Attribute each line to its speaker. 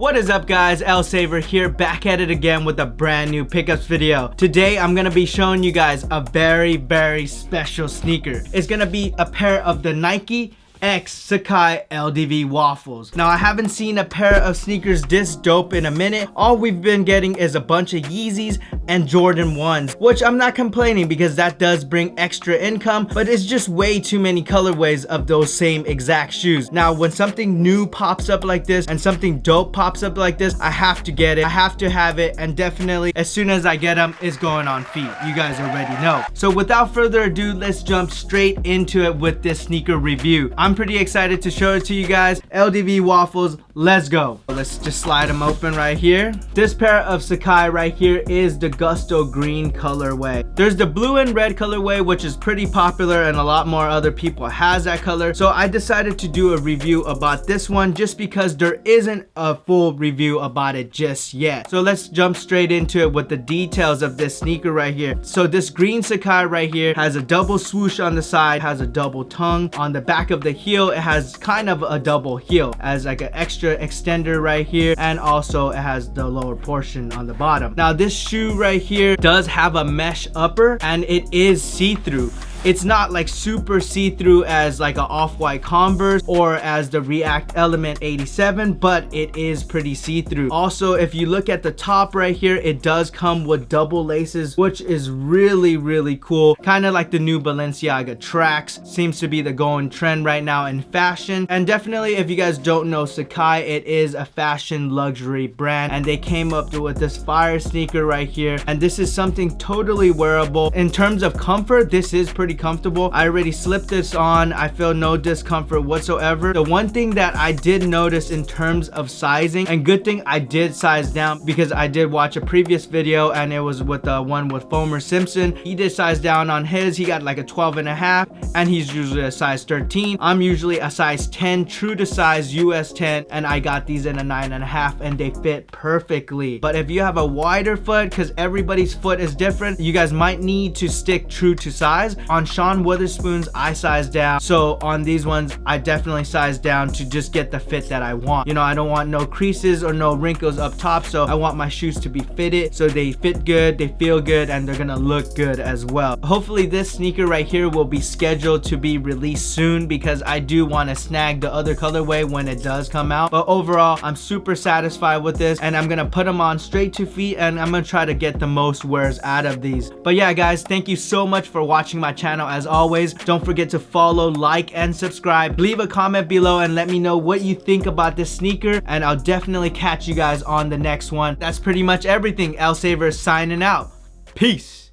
Speaker 1: What is up guys, Lsaverftw here, back at it again with a brand new pickups video. Today I'm gonna be showing you guys a very special sneaker. It's gonna be a pair of the Nike X Sacai LDV Waffles. Now I haven't seen a pair of sneakers this dope in a minute. All we've been getting is a bunch of Yeezys and Jordan 1s, which I'm not complaining because that does bring extra income, but it's just way too many colorways of those same exact shoes. Now when something new pops up like this and something dope pops up like this, I have to get it, I have to have it, and definitely as soon as I get them, it's going on feet. You guys already know. So without further ado, let's jump straight into it with this sneaker review. I'm pretty excited to show it to you guys. LDV Waffles, let's go. Let's just slide them open right here. This pair of Sacai right here is the Gusto green colorway. There's the blue and red colorway, which is pretty popular and a lot more other people has that color. So I decided to do a review about this one just because there isn't a full review about it just yet. So let's jump straight into it with the details of this sneaker right here. So this green Sacai right here has a double swoosh on the side, has a double tongue. On the back of the heel, it has kind of a double heel as like an extra extender right here, and also it has the lower portion on the bottom. Now this shoe right here does have a mesh upper and it is see-through. It's not like super see-through as like an off-white Converse or as the React Element 87, but it is pretty see-through. Also, if you look at the top right here, it does come with double laces, which is really cool. Kind of like the new Balenciaga tracks. Seems to be the going trend right now in fashion. And definitely, if you guys don't know Sacai, it is a fashion luxury brand, and they came up with this fire sneaker right here, and this is something totally wearable. In terms of comfort, this is pretty comfortable. I already slipped this on. I feel no discomfort whatsoever. The one thing that I did notice in terms of sizing, and good thing I did size down because I did watch a previous video and it was with the one with Fomer Simpson. He did size down on his. He got like a 12.5 and he's usually a size 13. I'm usually a size 10, true to size US 10, and I got these in a 9.5 and they fit perfectly. But if you have a wider foot, because everybody's foot is different, you guys might need to stick true to size. On Sean Witherspoon's, I sized down, so on these ones I definitely sized down to just get the fit that I want. You know, I don't want no creases or no wrinkles up top, so I want my shoes to be fitted so they fit good, they feel good, and they're gonna look good as well. Hopefully this sneaker right here will be scheduled to be released soon because I do want to snag the other colorway when it does come out. But overall, I'm super satisfied with this, and I'm gonna put them on straight to feet, and I'm gonna try to get the most wears out of these. But yeah guys, thank you so much for watching my channel. As always, don't forget to follow, like, and subscribe. Leave a comment below and let me know what you think about this sneaker, and I'll definitely catch you guys on the next one. That's pretty much everything. Lsaverftw signing out. Peace.